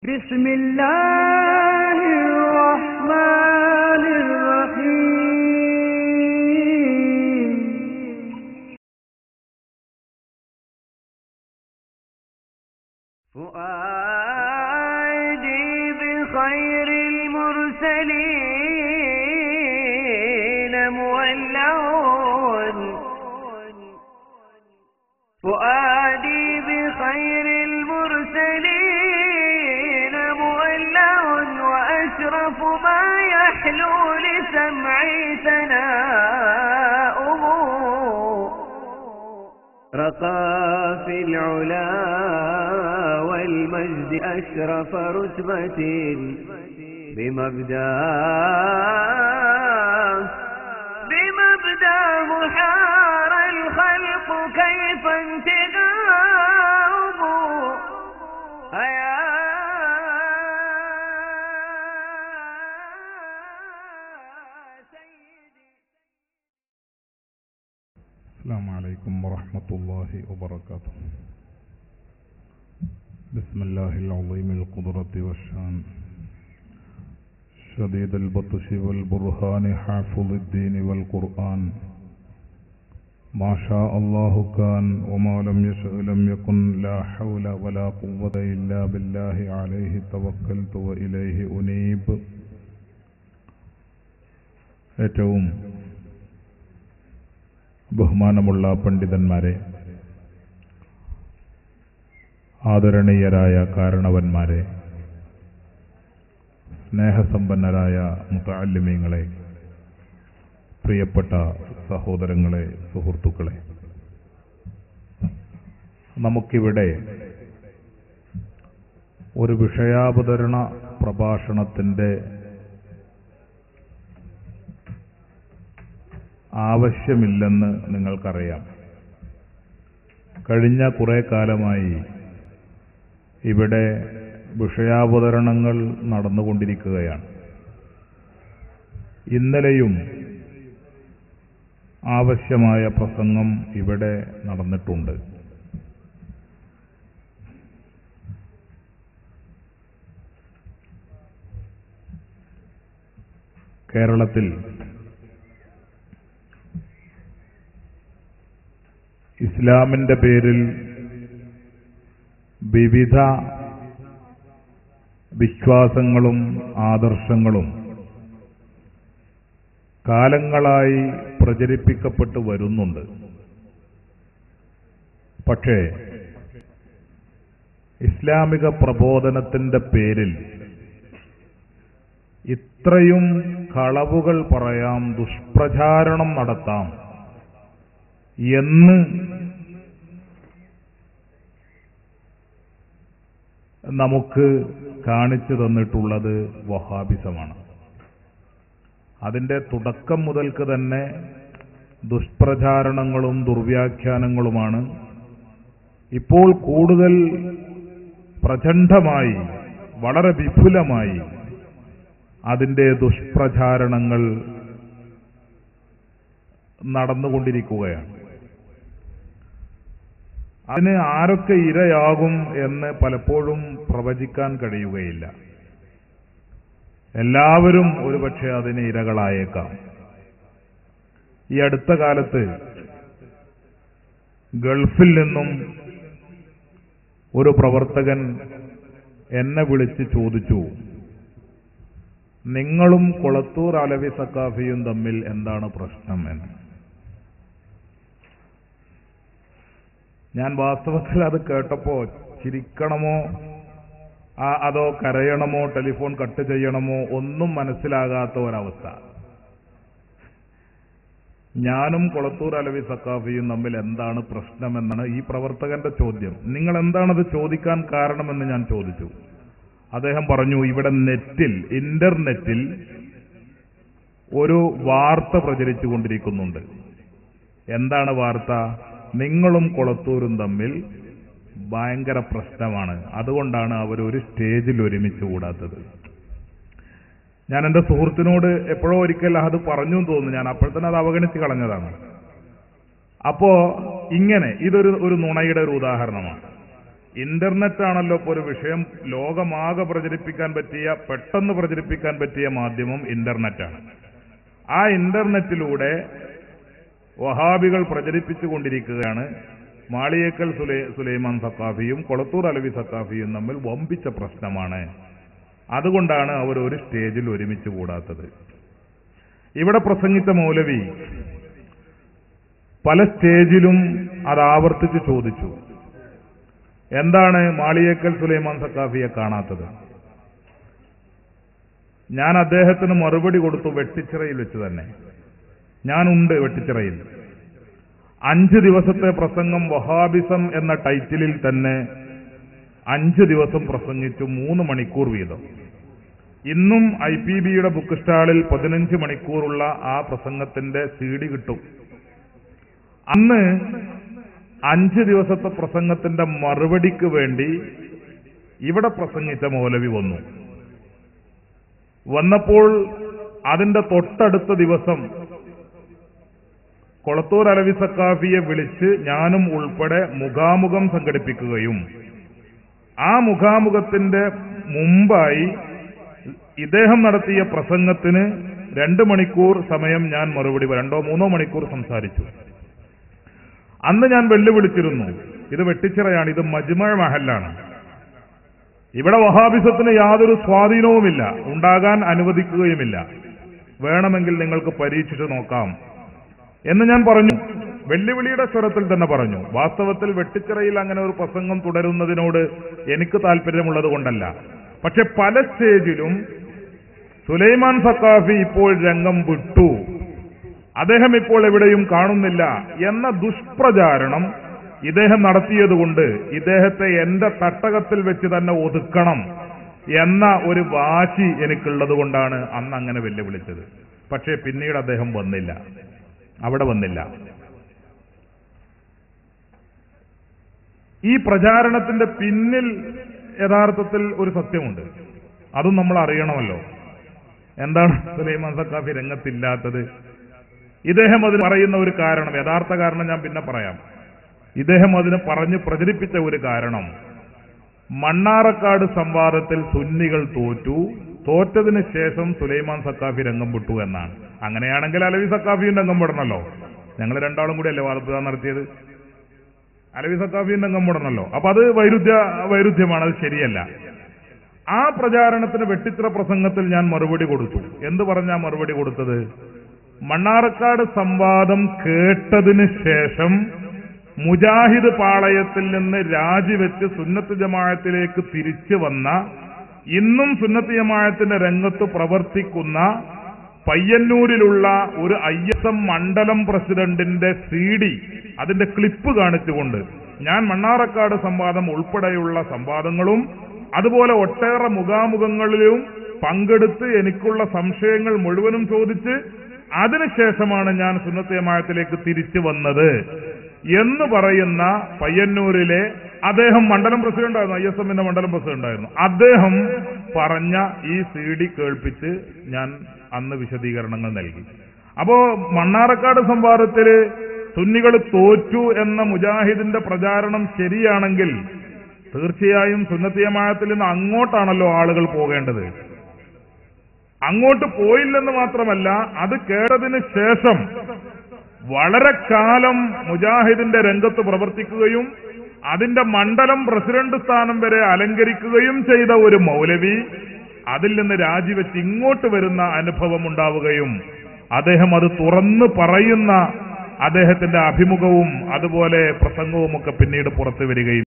بسم الله الرحمن الرحيم فؤادي بخير المرسلين مولع فؤادي بخير المرسلين مولع وأشرف ما يحلو لسمعي ثناؤه رقى في العلا والمجد أشرف رتبة بمبداه حار الخلق كيف انتداؤه يا سيدي. السلام عليكم ورحمة الله وبركاته. بسم الله العظيم القدرة والشان شديد البطش والبرهان حافظ الدين والقرآن ما شاء الله كان وما لم يشأ لم يكن لا حول ولا قوة إلا بالله عليه توكلت وإليه أنيب. ഏറ്റവും ബഹുമാനമുള്ള പണ്ഡിതന്മാരെ, ആദരണീയരായ കാരണവന്മാരെ, സ്നേഹസമ്പന്നരായ മുതഅല്ലിമീങ്ങളെ, പ്രിയപ്പെട്ട സഹോദരങ്ങളെ, സുഹൃത്തുക്കളെ, നമുക്കിവിടെ ഒരു വിഷയാവതരണ പ്രഭാഷണത്തിൻ്റെ ആവശ്യമില്ലെന്ന് നിങ്ങൾക്കറിയാം. കഴിഞ്ഞ കുറേ കാലമായി ഇവിടെ വിഷയാവതരണങ്ങൾ നടന്നുകൊണ്ടിരിക്കുകയാണ്. ഇന്നലെയും ആവശ്യമായ പ്രസംഗം ഇവിടെ നടന്നിട്ടുണ്ട്. കേരളത്തിൽ ഇസ്ലാമിന്റെ പേരിൽ വിവിധ വിശ്വാസങ്ങളും ആദർശങ്ങളും കാലങ്ങളായി പ്രചരിപ്പിക്കപ്പെട്ടു വരുന്നുണ്ട്. പക്ഷേ ഇസ്ലാമിക പ്രബോധനത്തിന്റെ പേരിൽ ഇത്രയും കളവുകൾ പറയാം, ദുഷ്പ്രചാരണം നടത്താം എന്ന് നമുക്ക് കാണിച്ചു തന്നിട്ടുള്ളത് വഹാബിസമാണ്. അതിൻ്റെ തുടക്കം മുതൽക്ക് തന്നെ ദുഷ്പ്രചാരണങ്ങളും ദുർവ്യാഖ്യാനങ്ങളുമാണ്. ഇപ്പോൾ കൂടുതൽ പ്രചണ്ഡമായി, വളരെ വിപുലമായി അതിൻ്റെ ദുഷ്പ്രചാരണങ്ങൾ നടന്നുകൊണ്ടിരിക്കുകയാണ്. അതിന് ആരൊക്കെ ഇരയാകും എന്ന് പലപ്പോഴും പ്രവചിക്കാൻ കഴിയുകയില്ല. എല്ലാവരും ഒരുപക്ഷെ അതിന് ഇരകളായേക്കാം. ഈ അടുത്ത കാലത്ത് ഗൾഫിൽ നിന്നും ഒരു പ്രവർത്തകൻ എന്നെ വിളിച്ച് ചോദിച്ചു, നിങ്ങളും കൊളത്തൂർ അലവി സഖാഫിയും തമ്മിൽ എന്താണ് പ്രശ്നം എന്ന്. ഞാൻ വാസ്തവത്തിൽ അത് കേട്ടപ്പോൾ ചിരിക്കണമോ അതോ കരയണമോ ടെലിഫോൺ കട്ട് ചെയ്യണമോ ഒന്നും മനസ്സിലാകാത്ത ഒരവസ്ഥ. ഞാനും കൊളത്തൂർ അലവി സഖാഫിയും തമ്മിൽ എന്താണ് പ്രശ്നമെന്നാണ് ഈ പ്രവർത്തകന്റെ ചോദ്യം. നിങ്ങൾ എന്താണത് ചോദിക്കാൻ കാരണമെന്ന് ഞാൻ ചോദിച്ചു. അദ്ദേഹം പറഞ്ഞു, ഇവിടെ ഇന്റർനെറ്റിൽ ഒരു വാർത്ത പ്രചരിച്ചു കൊണ്ടിരിക്കുന്നുണ്ട്. എന്താണ് വാർത്ത? നിങ്ങളും കൊളത്തൂരും തമ്മിൽ ഭയങ്കര പ്രശ്നമാണ്, അതുകൊണ്ടാണ് അവർ ഒരു സ്റ്റേജിൽ ഒരുമിച്ച് കൂടാത്തത്. ഞാൻ എൻ്റെ സുഹൃത്തിനോട് എപ്പോഴോ ഒരിക്കൽ അത് പറഞ്ഞു തോന്നുന്നു. ഞാൻ അപ്പോഴത്തന്നെ അത് അവഗണിച്ച് കളഞ്ഞതാണ്. അപ്പോ ഇങ്ങനെ ഇതൊരു നുണയുടെ ഒരു ഉദാഹരണമാണ്. ഇന്റർനെറ്റ് ആണല്ലോ ഇപ്പോൾ ഒരു വിഷയം ലോകമാകെ പ്രചരിപ്പിക്കാൻ പറ്റിയ, പെട്ടെന്ന് പ്രചരിപ്പിക്കാൻ പറ്റിയ മാധ്യമം ഇന്റർനെറ്റാണ്. ആ ഇന്റർനെറ്റിലൂടെ വഹാബികൾ പ്രചരിപ്പിച്ചുകൊണ്ടിരിക്കുകയാണ് മാളിയേക്കൽ സുലൈമാൻ സഖാഫിയും കൊളത്തൂർ അലവി സഖാഫിയും തമ്മിൽ വമ്പിച്ച പ്രശ്നമാണ്, അതുകൊണ്ടാണ് അവർ ഒരു സ്റ്റേജിൽ ഒരുമിച്ച് കൂടാത്തത്. ഇവിടെ പ്രസംഗിച്ച മൗലവി പല സ്റ്റേജിലും അത് ആവർത്തിച്ച് ചോദിച്ചു, എന്താണ് മാളിയേക്കൽ സുലൈമാൻ സഖാഫിയെ കാണാത്തത്? ഞാൻ അദ്ദേഹത്തിന് മറുപടി കൊടുത്തു, വെട്ടിച്ചിറയിൽ വെച്ച് തന്നെ. ഞാനുണ്ട് വെട്ടിച്ചിറയിൽ. 5 ദിവസത്തെ പ്രസംഗം വഹാബിസം എന്ന ടൈറ്റിലിൽ തന്നെ 5 ദിവസം പ്രസംഗിച്ചു, 3 മണിക്കൂർ വീതം. ഇന്നും IPBയുടെ ബുക്ക് സ്റ്റാളിൽ 15 മണിക്കൂറുള്ള ആ പ്രസംഗത്തിന്റെ CD കിട്ടും. അന്ന് 5 ദിവസത്തെ പ്രസംഗത്തിന്റെ മറുപടിക്ക് വേണ്ടി ഇവിടെ പ്രസംഗിച്ച മൗലവി വന്നപ്പോൾ അതിന്റെ തൊട്ടടുത്ത ദിവസം കൊളത്തൂർ അലവി സഖാഫിയെ വിളിച്ച് ഞാനും ഉൾപ്പെടെ മുഖാമുഖം സംഘടിപ്പിക്കുകയും ആ മുഖാമുഖത്തിന്റെ മുമ്പായി ഇദ്ദേഹം നടത്തിയ പ്രസംഗത്തിന് 2 മണിക്കൂർ സമയം ഞാൻ മറുപടി 2-3 മണിക്കൂർ സംസാരിച്ചു. അന്ന് ഞാൻ വെല്ലുവിളിച്ചിരുന്നു, ഇത് വെട്ടിച്ചിറയാണ്, ഇത് മജ്മഅ മഹല്ലാണ്, ഇവിടെ വഹാബിസത്തിന് യാതൊരു സ്വാധീനവുമില്ല, ഉണ്ടാകാൻ അനുവദിക്കുകയുമില്ല, വേണമെങ്കിൽ നിങ്ങൾക്ക് പരീക്ഷിച്ചു നോക്കാം എന്ന് ഞാൻ പറഞ്ഞു. വെല്ലുവിളിയുടെ സ്വരത്തിൽ തന്നെ പറഞ്ഞു. വാസ്തവത്തിൽ വെട്ടിച്ചിറയിൽ അങ്ങനെ ഒരു പ്രസംഗം തുടരുന്നതിനോട് എനിക്ക് താല്പര്യമുള്ളത് കൊണ്ടല്ല. പക്ഷെ പല സ്റ്റേജിലും സുലൈമാൻ സഖാഫി ഇപ്പോൾ രംഗം വിട്ടു, അദ്ദേഹം ഇപ്പോൾ എവിടെയും കാണുന്നില്ല എന്ന ദുഷ്പ്രചാരണം ഇദ്ദേഹം നടത്തിയതുകൊണ്ട് ഇദ്ദേഹത്തെ എന്റെ തട്ടകത്തിൽ വെച്ച് തന്നെ ഒതുക്കണം എന്ന ഒരു വാശി എനിക്കുള്ളത് കൊണ്ടാണ് അന്ന് അങ്ങനെ വെല്ലുവിളിച്ചത്. പക്ഷേ പിന്നീട് അദ്ദേഹം വന്നില്ല, അവിടെ വന്നില്ല. ഈ പ്രചാരണത്തിന്റെ പിന്നിൽ യഥാർത്ഥത്തിൽ ഒരു സത്യമുണ്ട്, അതും നമ്മൾ അറിയണമല്ലോ. എന്താണ് സുലൈമാൻ സഖാഫി രംഗത്തില്ലാത്തത്? ഇദ്ദേഹം അതിന് പറയുന്ന ഒരു കാരണം, യഥാർത്ഥ കാരണം ഞാൻ പിന്നെ പറയാം. ഇദ്ദേഹം അതിന് പറഞ്ഞ് പ്രചരിപ്പിച്ച ഒരു കാരണം, മണ്ണാറക്കാട് സംവാദത്തിൽ സുന്നികൾ തോറ്റതിന് ശേഷം സുലൈമാൻ സഖാഫി രംഗം വിട്ടു എന്നാണ്. അങ്ങനെയാണെങ്കിൽ അലവി സഖാഫിയും രംഗം വിടണമല്ലോ. ഞങ്ങൾ രണ്ടാളും കൂടിയല്ലേ വാദപ്രദാനം നടത്തിയത്? അലവി സഖാഫിയും രംഗം വിടണമല്ലോ. അപ്പൊ അത് വൈരുദ്ധ്യമാണ്, അത് ശരിയല്ല. ആ പ്രചാരണത്തിന് വെട്ടിച്ചിറ പ്രസംഗത്തിൽ ഞാൻ മറുപടി കൊടുത്തു. എന്ത് പറഞ്ഞാ മറുപടി കൊടുത്തത്? മണ്ണാറക്കാട് സംവാദം കേട്ടതിന് ശേഷം മുജാഹിദ് പാളയത്തിൽ നിന്ന് രാജിവെച്ച് സുന്നത്ത് ജമാഅത്തിലേക്ക് തിരിച്ചു വന്ന, ഇന്നും സുന്നത്ത് ജമാഅത്തിന്റെ രംഗത്ത് പ്രവർത്തിക്കുന്ന പയ്യന്നൂരിലുള്ള ഒരു ISM മണ്ഡലം പ്രസിഡന്റിന്റെ CD, അതിന്റെ ക്ലിപ്പ് കാണിച്ചുകൊണ്ട് ഞാൻ മണ്ണാറക്കാട് സംവാദം ഉൾപ്പെടെയുള്ള സംവാദങ്ങളും അതുപോലെ ഒട്ടേറെ മുഖാമുഖങ്ങളിലും പങ്കെടുത്ത് എനിക്കുള്ള സംശയങ്ങൾ മുഴുവനും ചോദിച്ച് അതിനുശേഷമാണ് ഞാൻ സുന്നത്ത് ജമാഅത്തിലേക്ക് തിരിച്ചു വന്നത് എന്ന് പറയുന്ന പയ്യന്നൂരിലെ അദ്ദേഹം മണ്ഡലം പ്രസിഡന്റായിരുന്നു, ISMന്റെ മണ്ഡലം പ്രസിഡന്റായിരുന്നു. അദ്ദേഹം പറഞ്ഞ ഈ CD കേൾപ്പിച്ച് ഞാൻ അന്ന് വിശദീകരണങ്ങൾ നൽകി. അപ്പോ മണ്ണാറക്കാട് സംവാദത്തില് സുന്നികൾ തോറ്റു എന്ന മുജാഹിദിന്റെ പ്രചാരണം ശരിയാണെങ്കിൽ തീർച്ചയായും സുന്നത്ത് ജമാഅത്തിൽ നിന്ന് അങ്ങോട്ടാണല്ലോ ആളുകൾ പോകേണ്ടത്. അങ്ങോട്ട് പോയില്ലെന്ന് മാത്രമല്ല, അത് കേട്ടതിന് ശേഷം വളരെ കാലം മുജാഹിദിന്റെ രംഗത്ത് പ്രവർത്തിക്കുകയും അതിന്റെ മണ്ഡലം പ്രസിഡന്റ് സ്ഥാനം വരെ അലങ്കരിക്കുകയും ചെയ്ത ഒരു മൗലവി അതിൽ നിന്ന് രാജിവെച്ച് ഇങ്ങോട്ട് വരുന്ന അനുഭവം ഉണ്ടാവുകയും അദ്ദേഹം അത് തുറന്നു പറയുന്ന അദ്ദേഹത്തിന്റെ അഭിമുഖവും അതുപോലെ പ്രസംഗവും ഒക്കെ പിന്നീട് പുറത്തു വരികയും